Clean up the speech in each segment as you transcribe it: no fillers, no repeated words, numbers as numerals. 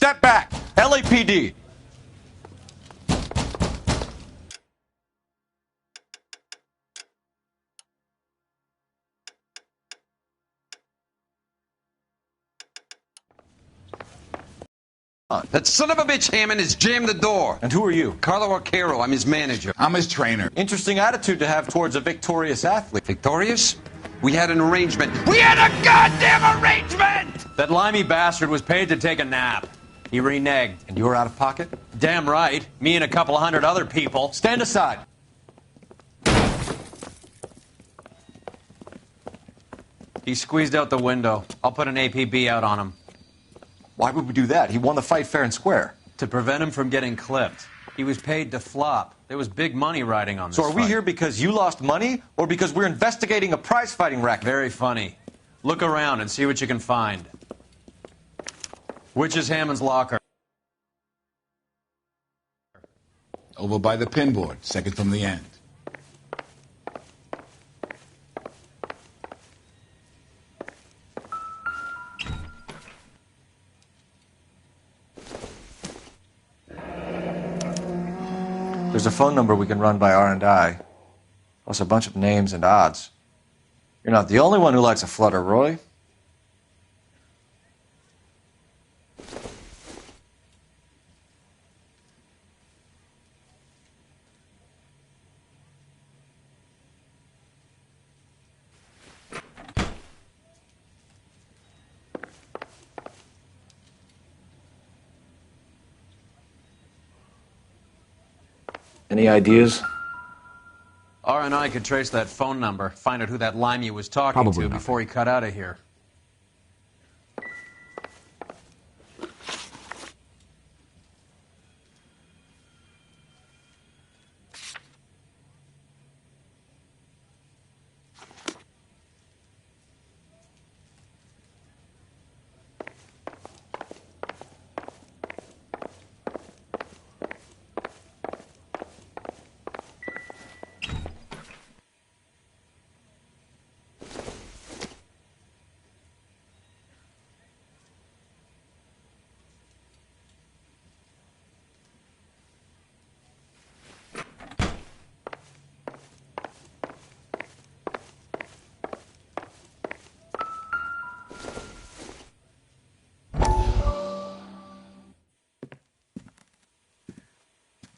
Step back! LAPD! That son of a bitch Hammond has jammed the door. And who are you? Carlo Arcaro, I'm his manager. I'm his trainer. Interesting attitude to have towards a victorious athlete. Victorious? We had an arrangement. We had a goddamn arrangement! That limey bastard was paid to take a nap. He reneged. And you were out of pocket? Damn right. Me and a couple of hundred other people. Stand aside. He squeezed out the window. I'll put an APB out on him. Why would we do that? He won the fight fair and square. To prevent him from getting clipped. He was paid to flop. There was big money riding on this So are we fight. here because you lost money or because we're investigating a prize-fighting racket? Very funny. Look around and see what you can find. Which is Hammond's locker? Over by the pinboard, second from the end. There's a phone number we can run by R&I, plus a bunch of names and odds. You're not the only one who likes a flutter, Roy. Any ideas? R&I could trace that phone number, find out who that limey was talking Probably to not. before he cut out of here.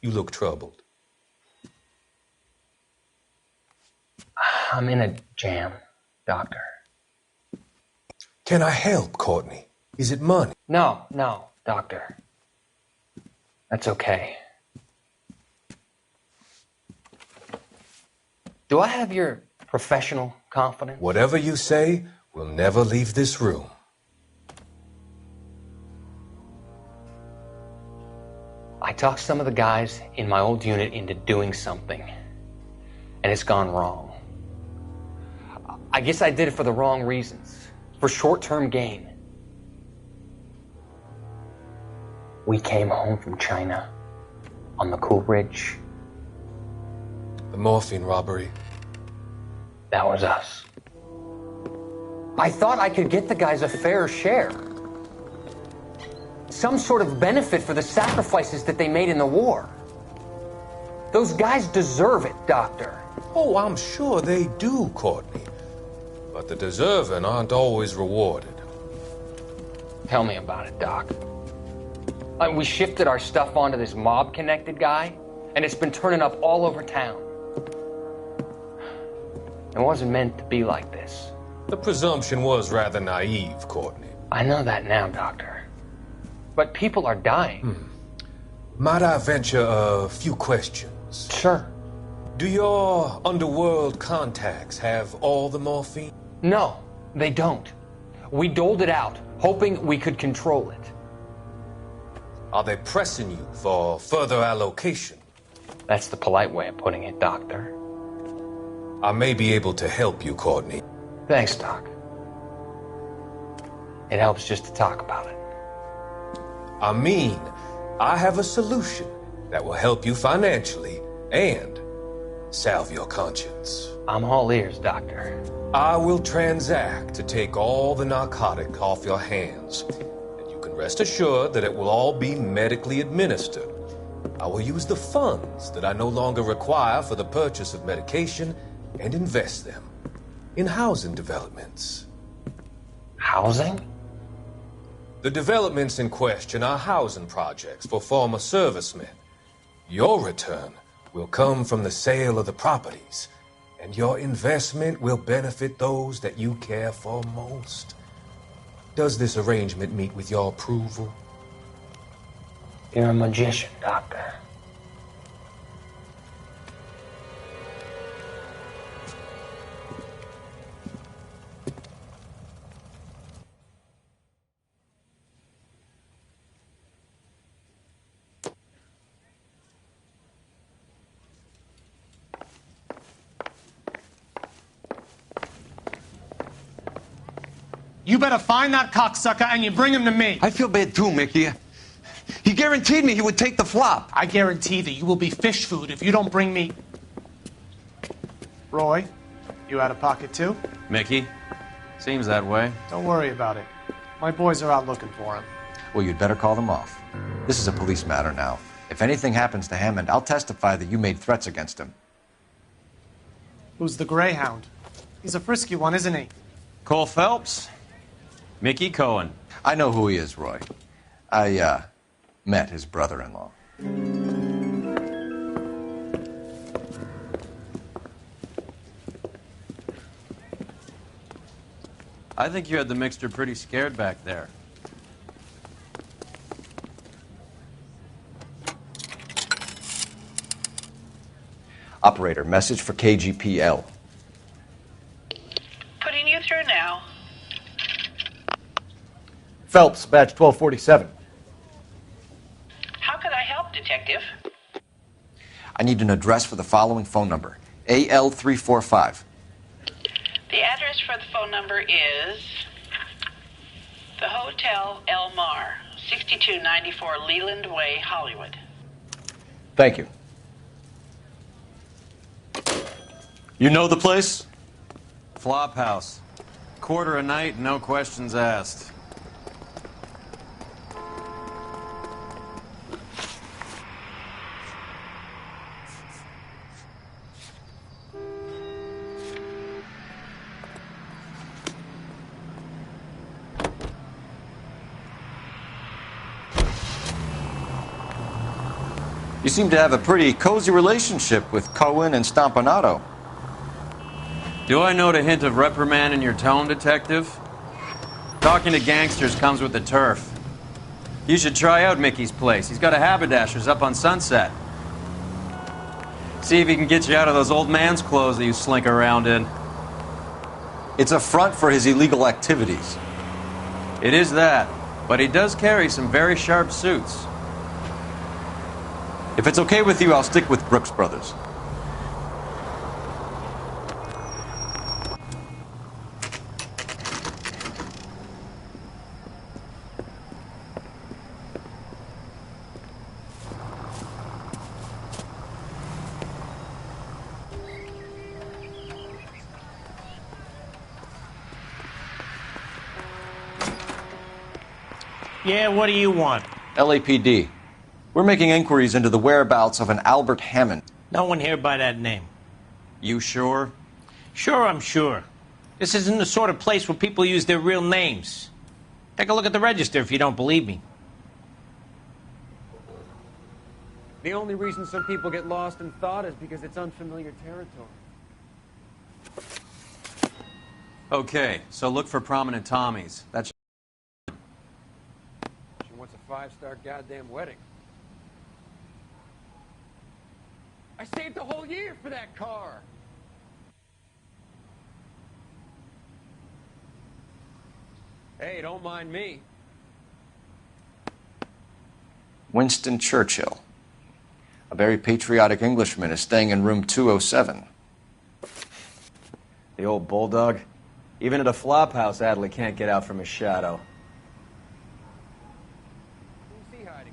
You look troubled. I'm in a jam, Doctor. Can I help, Courtney? Is it money? No, Doctor. That's okay. Do I have your professional confidence? Whatever you say, we'll never leave this room. I talked some of the guys in my old unit into doing something, and it's gone wrong. I guess I did it for the wrong reasons, for short-term gain. We came home from China on the Cool Ridge. The morphine robbery. That was us. I thought I could get the guys a fair share. Some sort of benefit for the sacrifices that they made in the war. Those guys deserve it, Doctor. Oh, I'm sure they do, Courtney. But the deserving aren't always rewarded. Tell me about it, Doc. We shifted our stuff onto this mob-connected guy, and it's been turning up all over town. It wasn't meant to be like this. The presumption was rather naive, Courtney. I know that now, Doctor. But people are dying. Might I venture a few questions? Sure. Do your underworld contacts have all the morphine? No, they don't. We doled it out, hoping we could control it. Are they pressing you for further allocation? That's the polite way of putting it, Doctor. I may be able to help you, Courtney. Thanks, Doc. It helps just to talk about it. I mean, I have a solution that will help you financially and salve your conscience. I'm all ears, Doctor. I will transact to take all the narcotic off your hands, and you can and rest assured that it will all be medically administered. I will use the funds that I no longer require for the purchase of medication and invest them in housing developments. Housing? The developments in question are housing projects for former servicemen. Your return will come from the sale of the properties, and your investment will benefit those that you care for most. Does this arrangement meet with your approval? You're a magician, Doctor. You better find that cocksucker and you bring him to me. I feel bad too, Mickey. He guaranteed me he would take the flop. I guarantee that you will be fish food if you don't bring me... Roy, you out of pocket too? Mickey? Seems that way. Don't worry about it. My boys are out looking for him. Well, you'd better call them off. This is a police matter now. If anything happens to Hammond, I'll testify that you made threats against him. Who's the Greyhound? He's a frisky one, isn't he? Cole Phelps? Mickey Cohen. I know who he is, Roy. I, met his brother-in-law. I think you had the mixture pretty scared back there. Operator, message for KGPL. Putting you through now. Phelps, badge 1247. How could I help, Detective? I need an address for the following phone number. AL345. The address for the phone number is the Hotel El Mar, 6294 Leland Way, Hollywood. Thank you. You know the place? Flop house. Quarter a night, no questions asked. You seem to have a pretty cozy relationship with Cohen and Stompanato. Do I note a hint of reprimand in your tone, Detective? Talking to gangsters comes with the turf. You should try out Mickey's place. He's got a haberdasher's up on Sunset. See if he can get you out of those old man's clothes that you slink around in. It's a front for his illegal activities. It is that, but he does carry some very sharp suits. If it's okay with you, I'll stick with Brooks Brothers. Yeah, what do you want? LAPD. We're making inquiries into the whereabouts of an Albert Hammond. No one here by that name. You sure? Sure, I'm sure. This isn't the sort of place where people use their real names. Take a look at the register if you don't believe me. The only reason some people get lost in thought is because it's unfamiliar territory. Okay, so look for prominent Tommies. That's... She wants a 5-star goddamn wedding. I saved the whole year for that car! Hey, don't mind me. Winston Churchill. A very patriotic Englishman is staying in room 207. The old bulldog. Even at a flop house, Adley can't get out from his shadow. Who's he hiding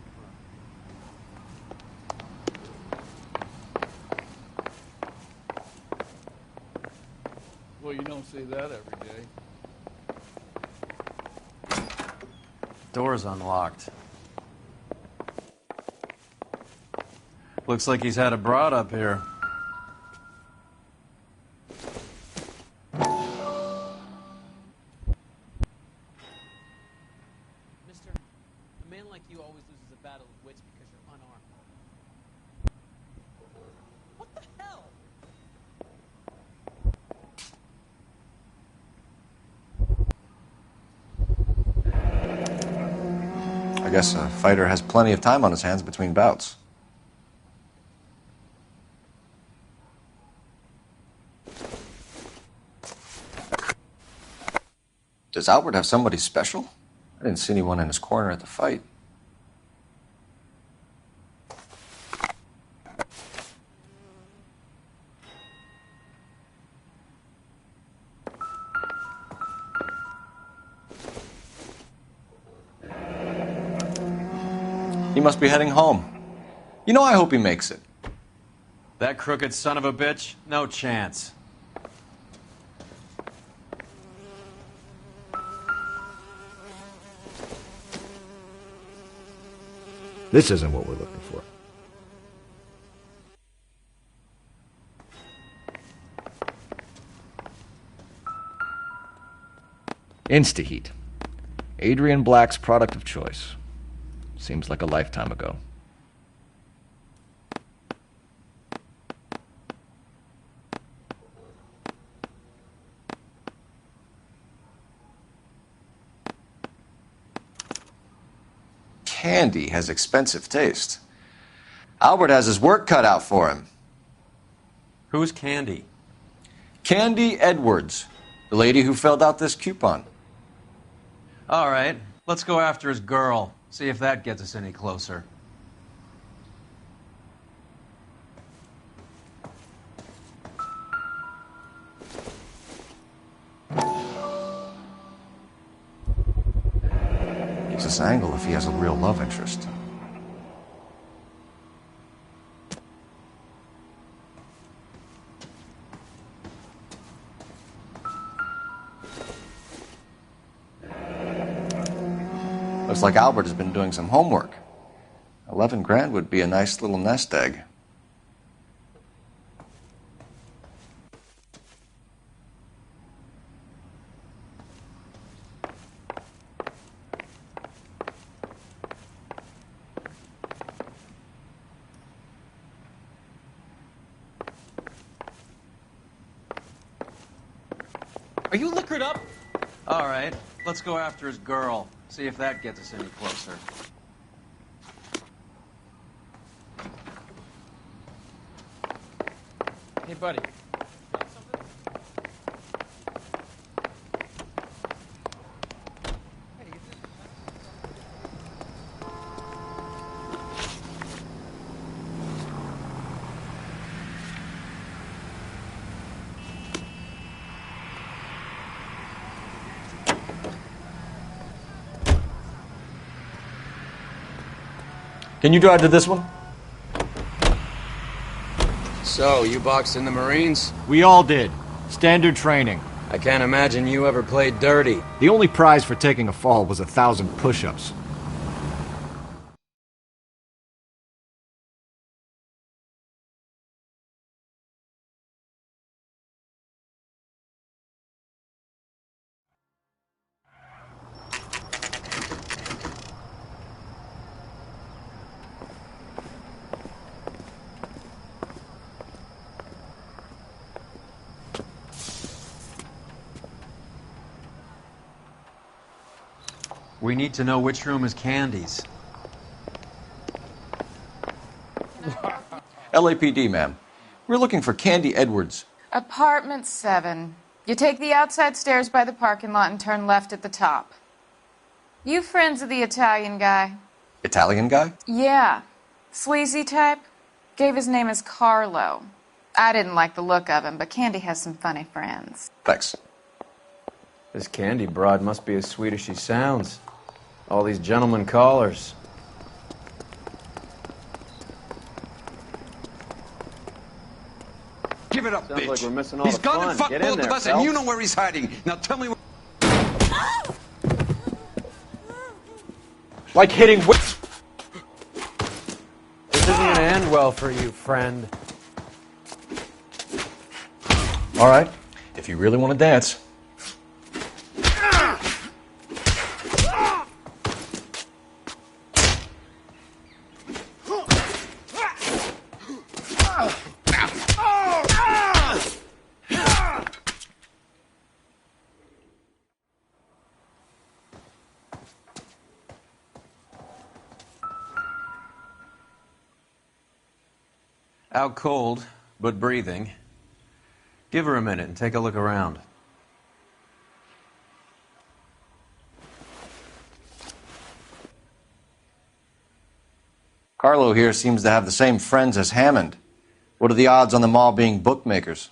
Well, you don't see that every day. door's unlocked. Looks like he's had a broad up here. Mister, a man like you always loses a battle of wits because you're unarmed. What the hell? I guess a fighter has plenty of time on his hands between bouts. Does Albert have somebody special? I didn't see anyone in his corner at the fight. He must be heading home. You know, I hope he makes it. That crooked son of a bitch? No chance. This isn't what we're looking for. Instaheat. Adrian Black's product of choice. Seems like a lifetime ago. Candy has expensive taste. Albert has his work cut out for him. Who's Candy? Candy Edwards, the lady who filled out this coupon. All right, let's go after his girl. See if that gets us any closer. Gives us angle if he has a real love interest. Looks like Albert has been doing some homework. 11 grand would be a nice little nest egg. Are you liquored up? All right, let's go after his girl. See if that gets us any closer. Hey, buddy. Can you drive to this one? So, you boxed in the Marines? We all did. Standard training. I can't imagine you ever played dirty. The only prize for taking a fall was 1,000 push-ups. We need to know which room is Candy's. LAPD, ma'am. We're looking for Candy Edwards. Apartment 7. You take the outside stairs by the parking lot and turn left at the top. You friends of the Italian guy? Italian guy? Yeah. Sleazy type? Gave his name as Carlo. I didn't like the look of him, but Candy has some funny friends. Thanks. This Candy broad must be as sweet as she sounds. All these gentlemen callers. Give it up, Sounds bitch. like we're missing all He's the gone fun. and fucked Get in both there, of us, and you Phelps. know where he's hiding. Now tell me where... Like hitting This isn't gonna end well for you, friend. All right, if you really want to dance. Out cold, but breathing. Give her a minute and take a look around. Carlo here seems to have the same friends as Hammond. What are the odds on them all being bookmakers?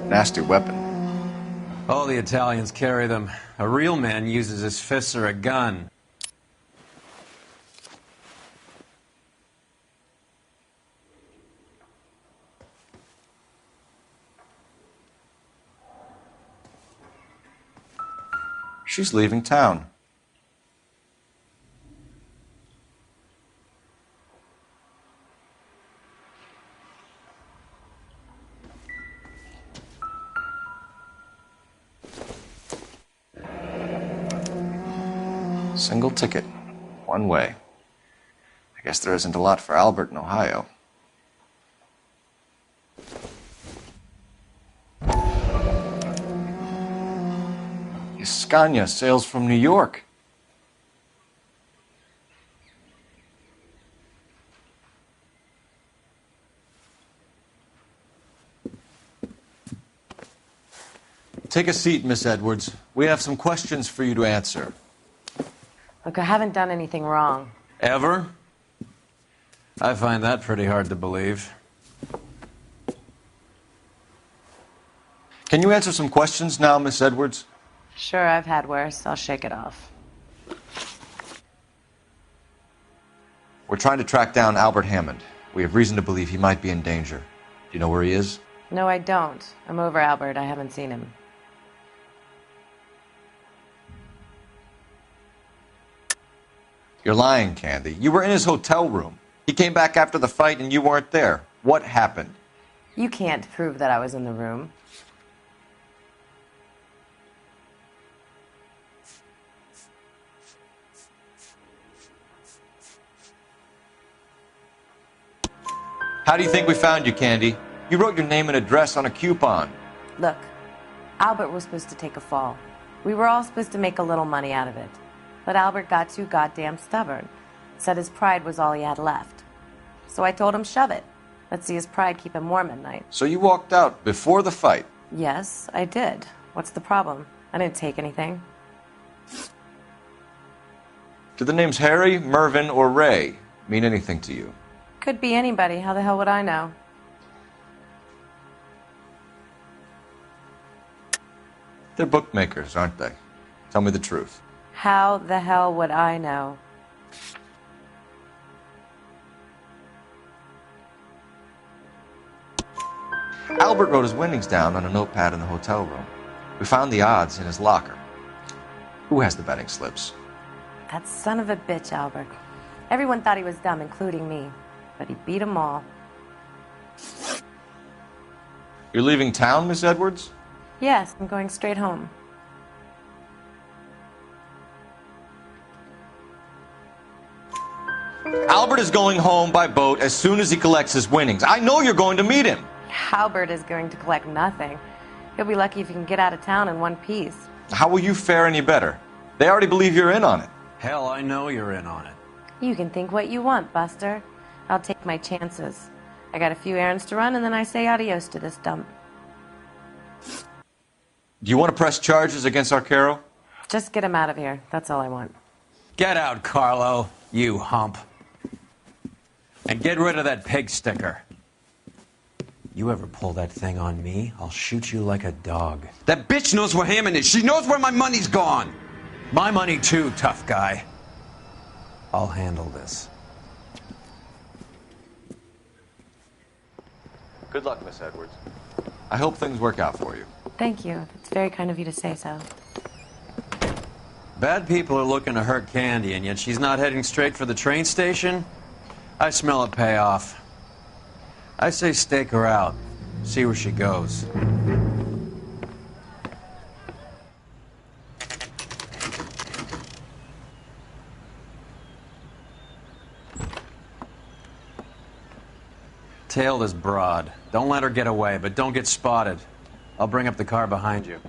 Nasty weapon. All the Italians carry them. A real man uses his fists or a gun. She's leaving town. Single ticket, one way. I guess there isn't a lot for Albert in Ohio. Scania sails from New York. Take a seat, Miss Edwards. We have some questions for you to answer. Look, I haven't done anything wrong. Ever? I find that pretty hard to believe. Can you answer some questions now, Miss Edwards? Sure, I've had worse. I'll shake it off. We're trying to track down Albert Hammond. We have reason to believe he might be in danger. Do you know where he is? No, I don't. I'm over Albert. I haven't seen him. You're lying, Candy. You were in his hotel room. He came back after the fight and you weren't there. What happened? You can't prove that I was in the room. How do you think we found you, Candy? You wrote your name and address on a coupon. Look, Albert was supposed to take a fall. We were all supposed to make a little money out of it. But Albert got too goddamn stubborn. Said his pride was all he had left. So I told him, shove it. Let's see his pride keep him warm at night. So you walked out before the fight? Yes, I did. What's the problem? I didn't take anything. Do the names Harry, Mervyn, or Ray mean anything to you? Could be anybody. How the hell would I know? They're bookmakers, aren't they? Tell me the truth. How the hell would I know? Albert wrote his winnings down on a notepad in the hotel room. We found the odds in his locker. Who has the betting slips? That son of a bitch, Albert. Everyone thought he was dumb, including me. But he beat them all. You're leaving town, Miss Edwards? Yes, I'm going straight home. Albert is going home by boat as soon as he collects his winnings. I know you're going to meet him. Albert is going to collect nothing. He'll be lucky if he can get out of town in one piece. How will you fare any better? They already believe you're in on it. Hell, I know you're in on it. You can think what you want, Buster. I'll take my chances. I got a few errands to run, and then I say adios to this dump. Do you want to press charges against Arcaro? Just get him out of here. That's all I want. Get out, Carlo, you hump. And get rid of that pig sticker. You ever pull that thing on me, I'll shoot you like a dog. That bitch knows where Hammond is. She knows where my money's gone. My money too, tough guy. I'll handle this. Good luck, Miss Edwards. I hope things work out for you. Thank you. It's very kind of you to say so. Bad people are looking to hurt Candy, and yet she's not heading straight for the train station? I smell a payoff. I say stake her out. See where she goes. Tail this broad. Don't let her get away, but don't get spotted. I'll bring up the car behind you.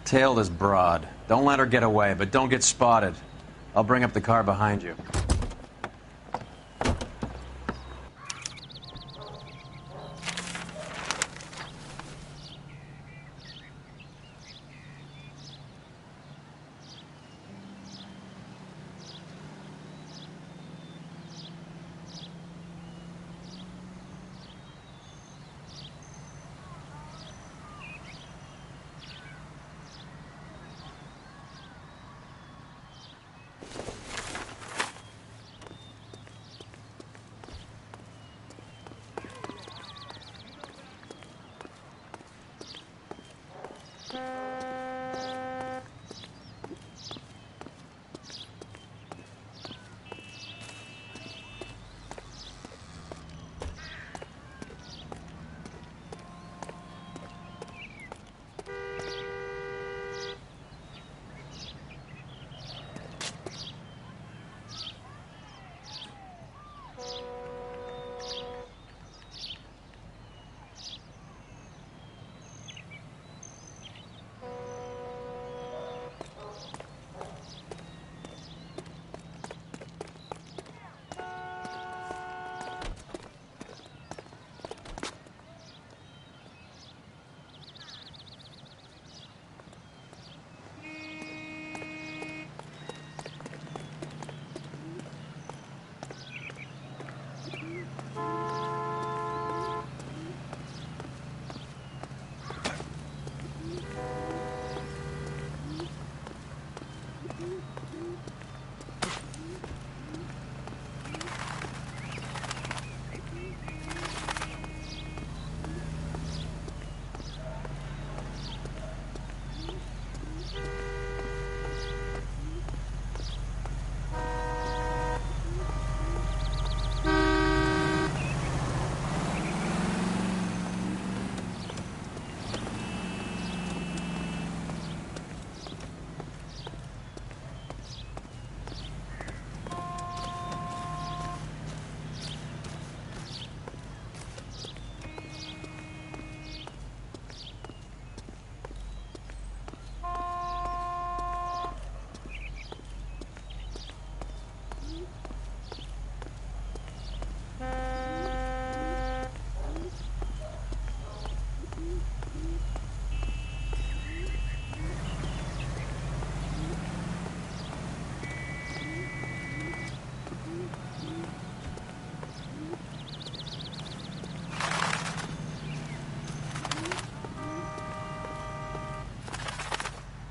Tail this broad. Don't let her get away, but don't get spotted. I'll bring up the car behind you.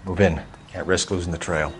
Move in. Can't risk losing the trail.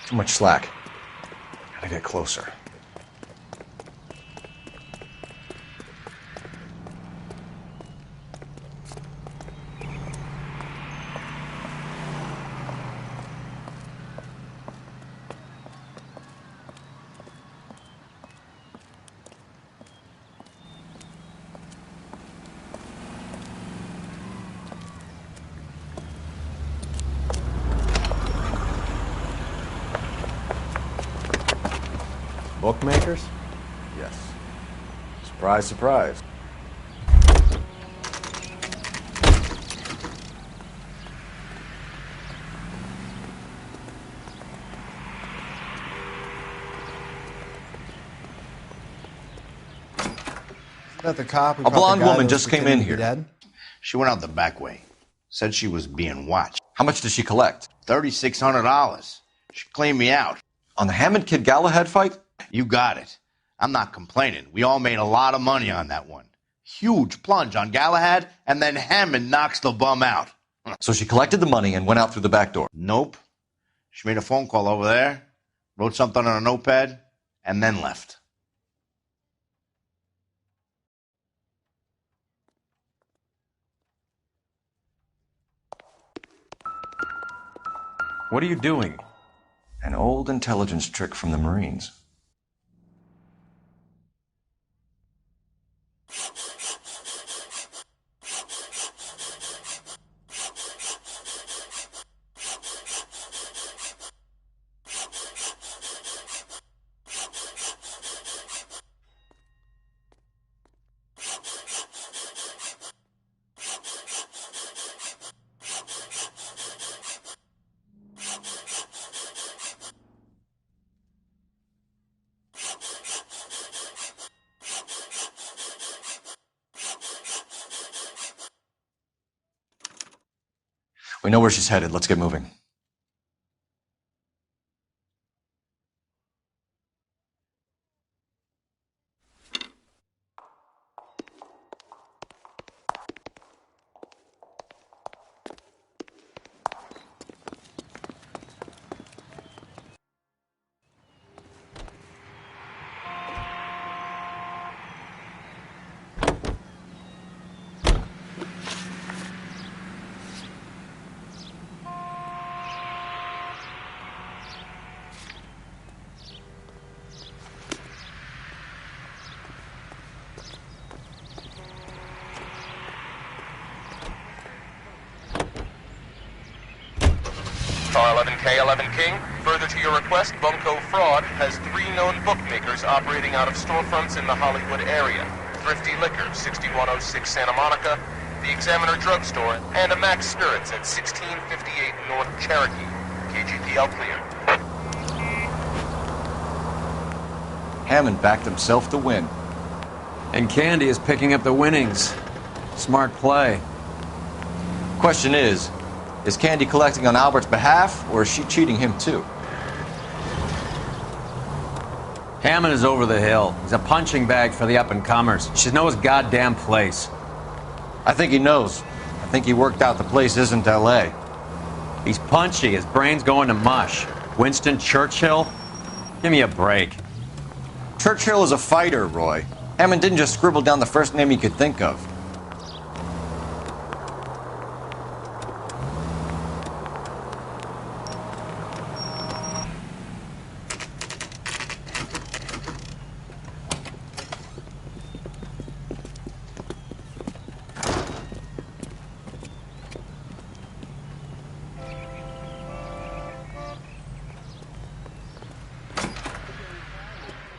Too much slack. Gotta get closer. Bookmakers? Yes. Surprise, surprise. Isn't that the cop who A caught blonde the guy woman that was just came pretending in to be here. Dead? She went out the back way. Said she was being watched. How much did she collect? $3,600. She cleaned me out. On the Hammond Kid Galahad fight? You got it. I'm not complaining. We all made a lot of money on that one. Huge plunge on Galahad, and then Hammond knocks the bum out. So she collected the money and went out through the back door? Nope. She made a phone call over there, wrote something on a notepad, and then left. What are you doing? An old intelligence trick from the Marines. We know where she's headed. Let's get moving. Star 11K 11 King, further to your request, Bunko Fraud has 3 known bookmakers operating out of storefronts in the Hollywood area. Thrifty Liquor, 6106 Santa Monica, the Examiner Drugstore, and a Max Spirits at 1658 North Cherokee. KGPL clear. Hammond backed himself to win. And Candy is picking up the winnings. Smart play. Question is Candy collecting on Albert's behalf, or is she cheating him too? Hammond is over the hill. He's a punching bag for the up-and-comers. He should know his goddamn place. I think he knows. I think he worked out the place isn't L.A. He's punchy. His brain's going to mush. Winston Churchill? Give me a break. Churchill is a fighter, Roy. Hammond didn't just scribble down the first name he could think of.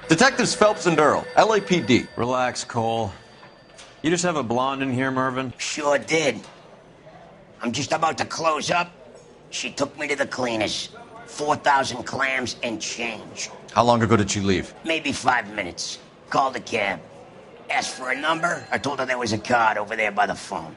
Detectives Phelps and Earl, LAPD. Relax, Cole. You just have a blonde in here, Mervyn? Sure did. I'm just about to close up. She took me to the cleaners. 4,000 clams and change. How long ago did you leave? Maybe 5 minutes. Called a cab. Asked for a number. I told her there was a card over there by the phone.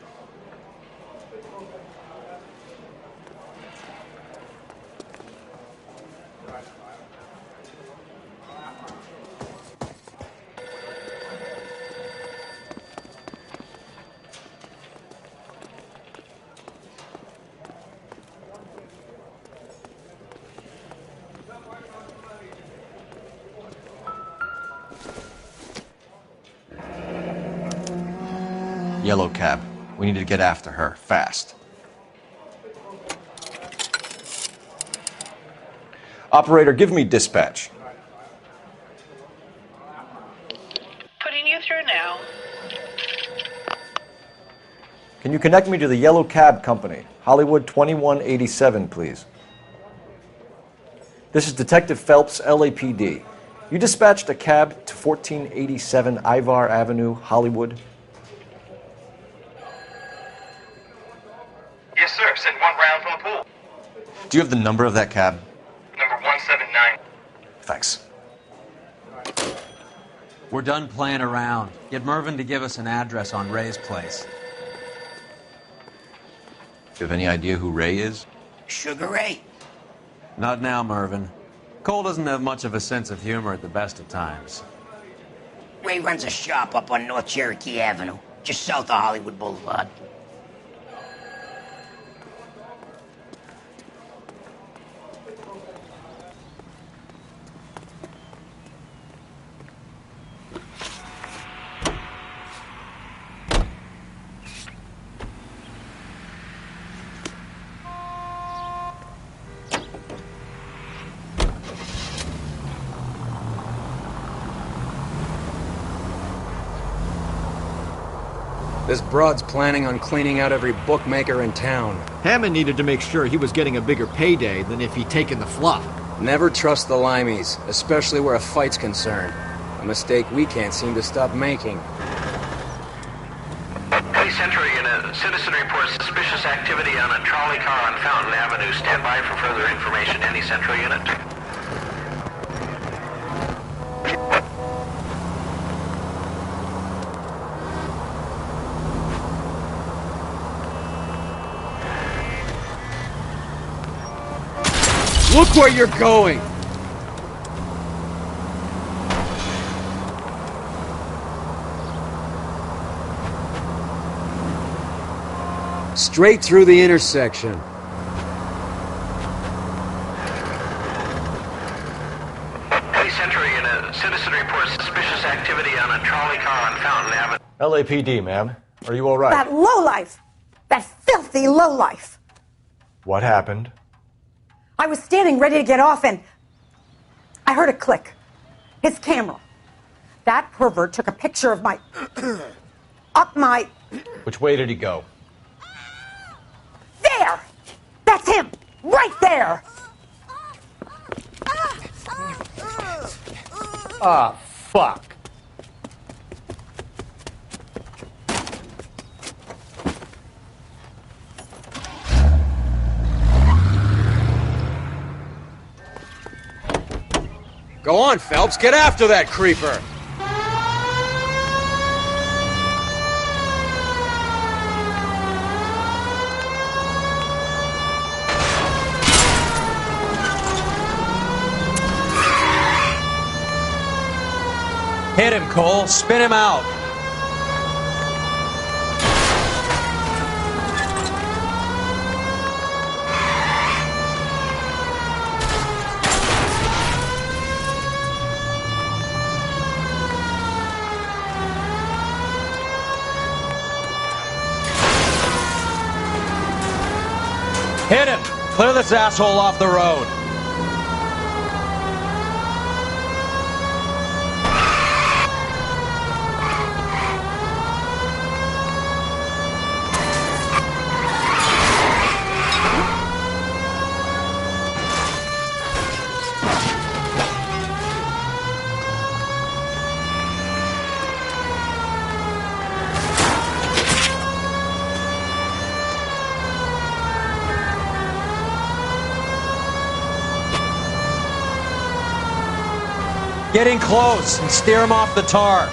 Yellow cab. We need to get after her, fast. Operator, give me dispatch. Putting you through now. Can you connect me to the Yellow Cab Company? Hollywood 2187, please. This is Detective Phelps, LAPD. You dispatched a cab to 1487 Ivar Avenue, Hollywood? Yes, sir. Sent one round from the pool. Do you have the number of that cab? Number 179. Thanks. We're done playing around. Get Mervyn to give us an address on Ray's place. Do you have any idea who Ray is? Sugar Ray? Not now, Mervyn. Cole doesn't have much of a sense of humor at the best of times. Ray runs a shop up on North Cherokee Avenue, just south of Hollywood Boulevard. This broad's planning on cleaning out every bookmaker in town. Hammond needed to make sure he was getting a bigger payday than if he'd taken the fluff. Never trust the limeys, especially where a fight's concerned. A mistake we can't seem to stop making. Hey, Central Unit. Citizen reports suspicious activity on a trolley car on Fountain Avenue. Stand by for further information. Any Central Unit? Look where you're going! Straight through the intersection. Hey, Central Unit. Citizen reports suspicious activity on a trolley car on Fountain Avenue. LAPD, ma'am. Are you all right? That lowlife! That filthy lowlife! What happened? I was standing ready to get off and I heard a click. His camera. That pervert took a picture of my... up my... Which way did he go? There! That's him! Right there! Ah, fuck. Go on, Phelps, get after that creeper! Hit him, Cole. Spin him out. Hit him! Clear this asshole off the road. Get in close and steer him off the tar.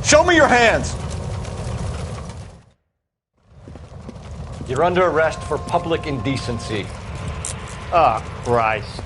Show me your hands! You're under arrest for public indecency. Oh, Christ.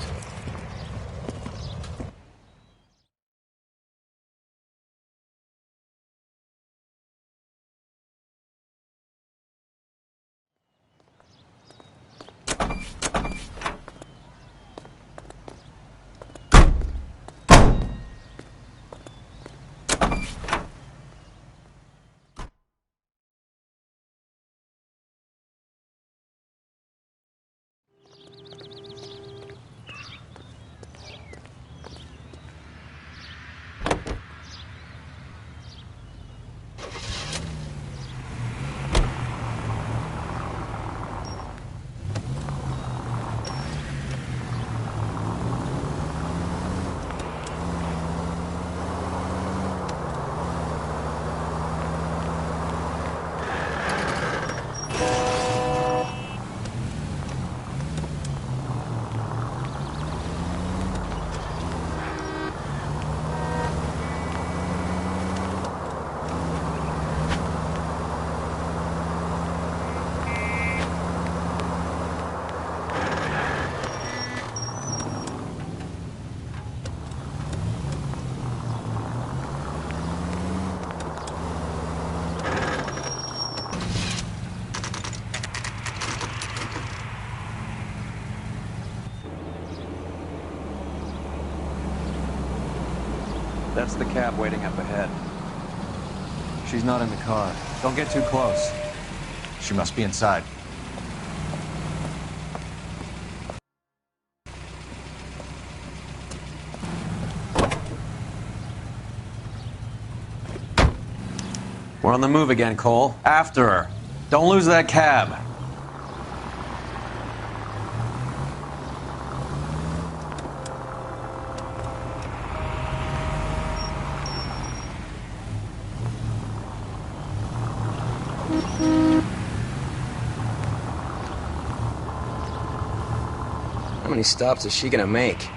That's the cab waiting up ahead. She's not in the car. Don't get too close. She must be inside. We're on the move again, Cole. After her. Don't lose that cab. How many stops is she gonna make?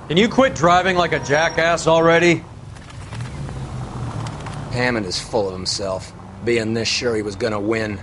Can you quit driving like a jackass already? Hammond is full of himself, being this sure he was gonna win.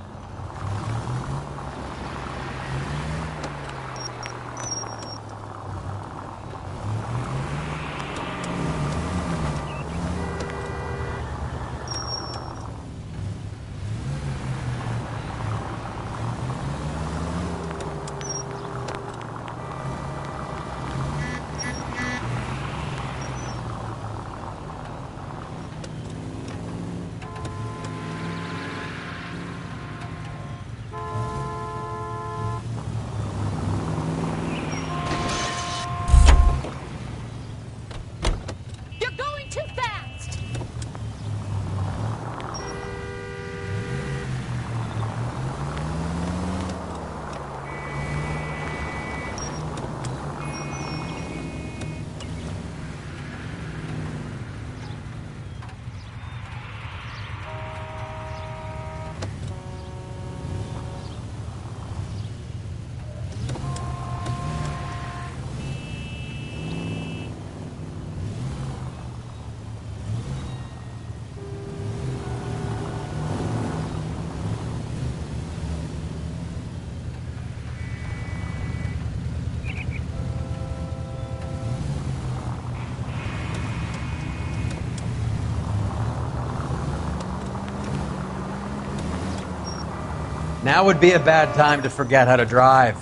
Now would be a bad time to forget how to drive.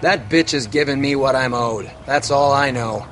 That bitch has given me what I'm owed. That's all I know.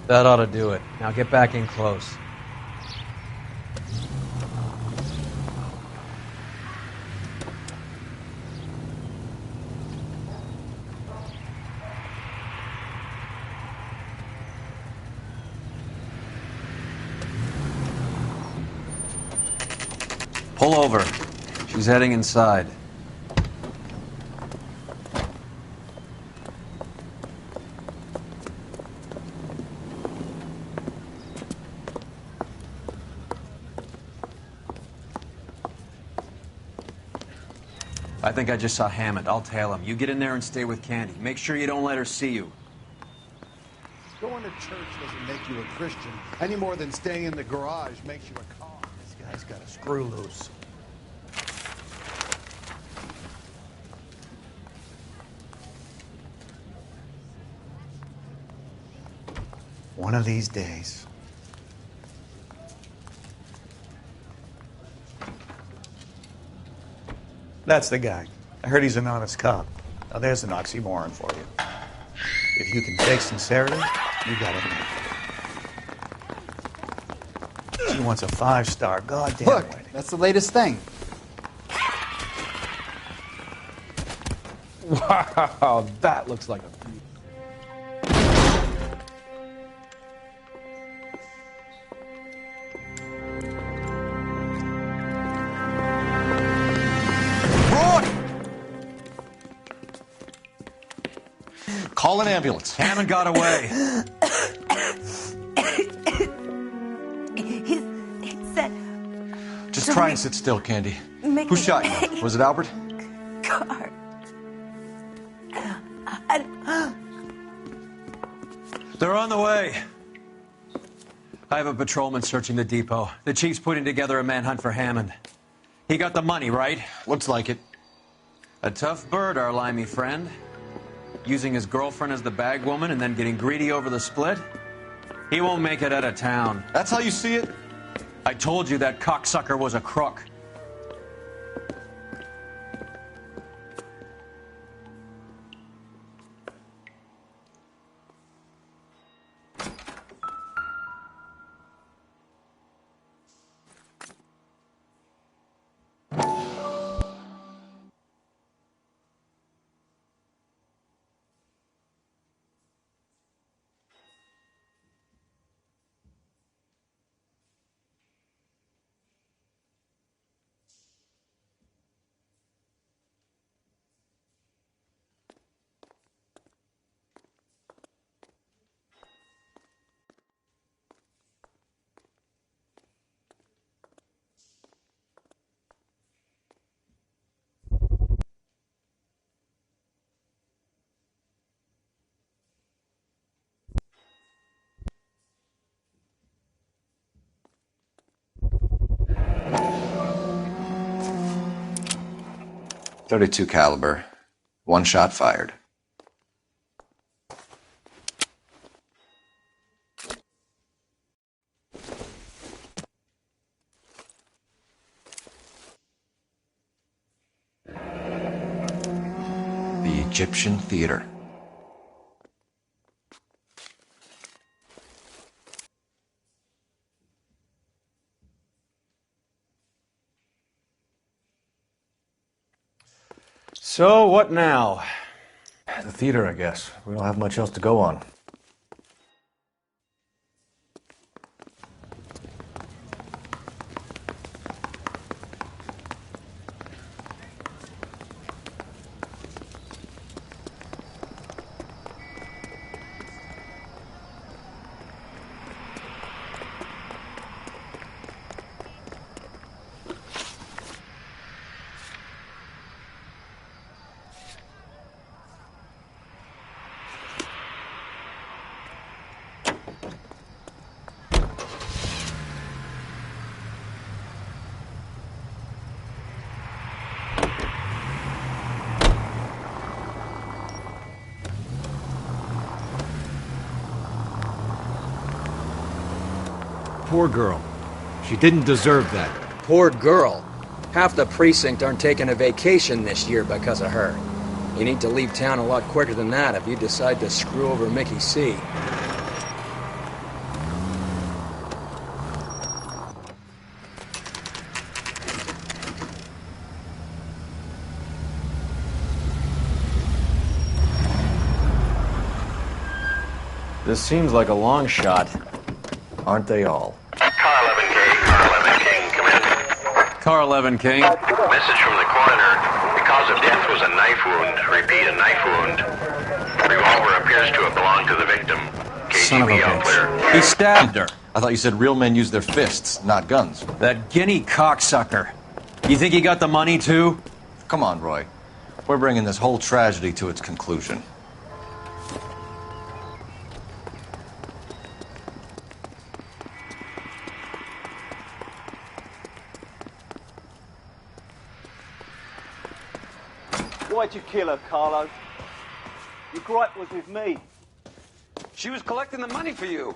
That ought to do it. Now get back in close. Pull over. She's heading inside. I think I just saw Hammond. I'll tail him. You get in there and stay with Candy. Make sure you don't let her see you. Going to church doesn't make you a Christian any more than staying in the garage makes you a con. This guy's got a screw loose. One of these days. That's the guy. I heard he's an honest cop. Now there's an oxymoron for you. If you can fake sincerity, you got it made. She wants a 5-star goddamn Look, wedding. that's the latest thing. Wow, that looks like a beauty. Call an ambulance. Hammond got away. He said... Just try and sit still, Candy. Make Who me- shot you? Was it Albert? Car. They're on the way. I have a patrolman searching the depot. The chief's putting together a manhunt for Hammond. He got the money, right? Looks like it. A tough bird, our limey friend. Using his girlfriend as the bag woman and then getting greedy over the split? He won't make it out of town. That's how you see it? I told you that cocksucker was a crook. .32 caliber. One shot fired. The Egyptian Theater. So, what now? The theater, I guess. We don't have much else to go on. Poor girl. She didn't deserve that. Poor girl. Half the precinct aren't taking a vacation this year because of her. You need to leave town a lot quicker than that if you decide to screw over Mickey C. This seems like a long shot. Aren't they all? Car 11K, Car 11 King, come in. Car 11 King. Message from the coroner. The cause of death was a knife wound. Repeat, a knife wound. Revolver appears to have belonged to the victim. Son of a KGB all clear. bitch. He stabbed her. I thought you said real men use their fists, not guns. That guinea cocksucker. You think he got the money, too? Come on, Roy. We're bringing this whole tragedy to its conclusion. Why'd you kill her, Carlo? Your gripe was with me. She was collecting the money for you.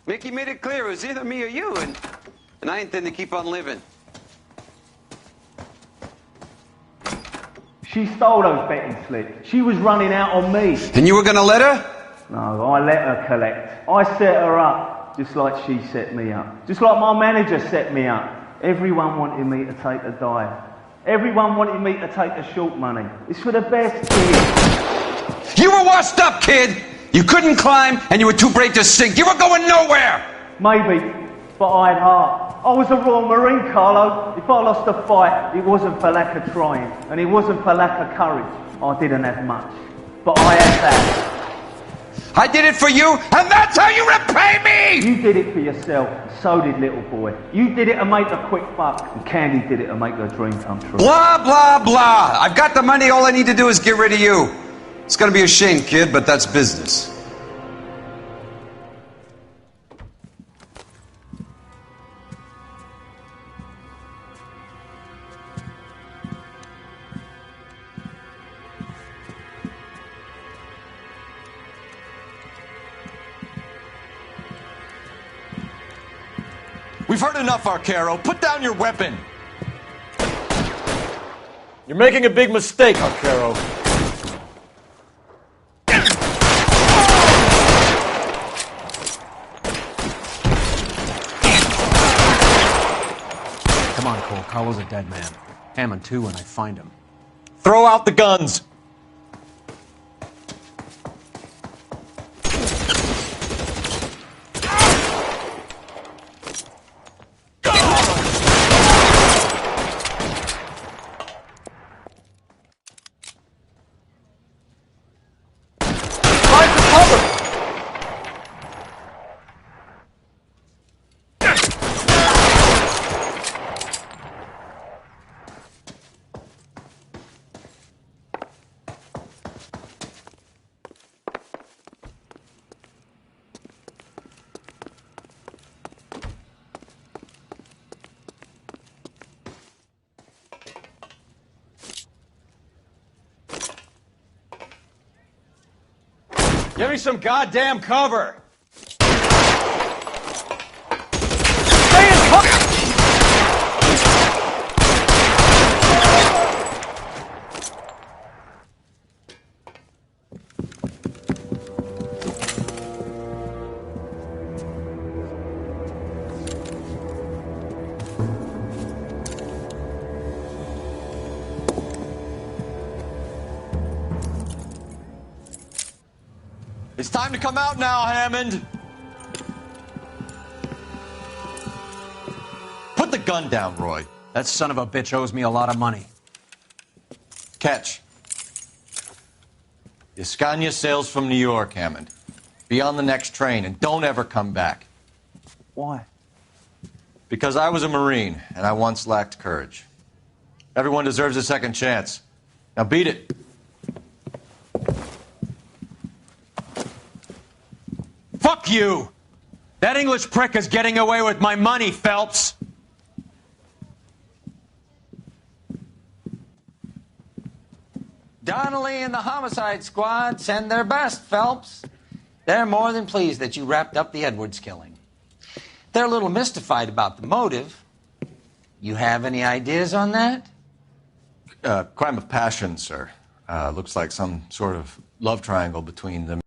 Mickey made it clear it was either me or you, and I intend to keep on living. She stole those betting slips. She was running out on me. And you were gonna let her? No, I let her collect. I set her up, just like she set me up. Just like my manager set me up. Everyone wanted me to take a dive. Everyone wanted me to take the short money. It's for the best, kid. You were washed up, kid! You couldn't climb, and you were too brave to sink. You were going nowhere! Maybe, but I had heart. I was a Royal Marine, Carlo. If I lost a fight, it wasn't for lack of trying, and it wasn't for lack of courage. I didn't have much, but I had that. I did it for you, and that's how you repay me! You did it for yourself, and so did little boy. You did it to make a quick buck, and Candy did it to make her dream come true. Blah, blah, blah. I've got the money. All I need to do is get rid of you. It's gonna be a shame, kid, but that's business. We've heard enough, Arcaro. Put down your weapon. You're making a big mistake, Arcaro. Come on, Cole. Carlo's a dead man. Hammond, too, when I find him. Throw out the guns. Give me some goddamn cover! It's time to come out now, Hammond. Put the gun down, Roy. That son of a bitch owes me a lot of money. Catch. The Escania sails from New York, Hammond. Be on the next train and don't ever come back. Why? Because I was a Marine and I once lacked courage. Everyone deserves a second chance. Now beat it. Fuck you! That English prick is getting away with my money, Phelps! Donnelly and the homicide squad send their best, Phelps. They're more than pleased that you wrapped up the Edwards killing. They're a little mystified about the motive. You have any ideas on that? Crime of passion, sir. Looks like some sort of love triangle between the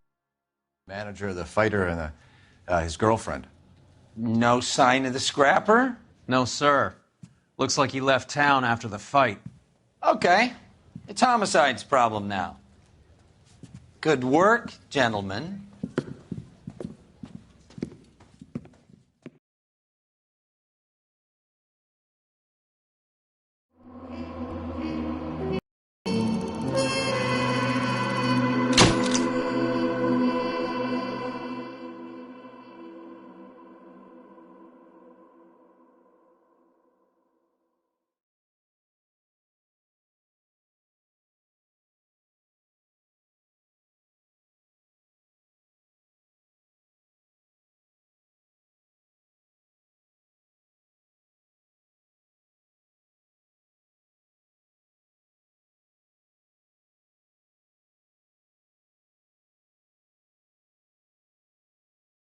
manager, the fighter, and his girlfriend. No sign of the scrapper? No, sir. Looks like he left town after the fight. Okay. It's homicide's problem now. Good work, gentlemen.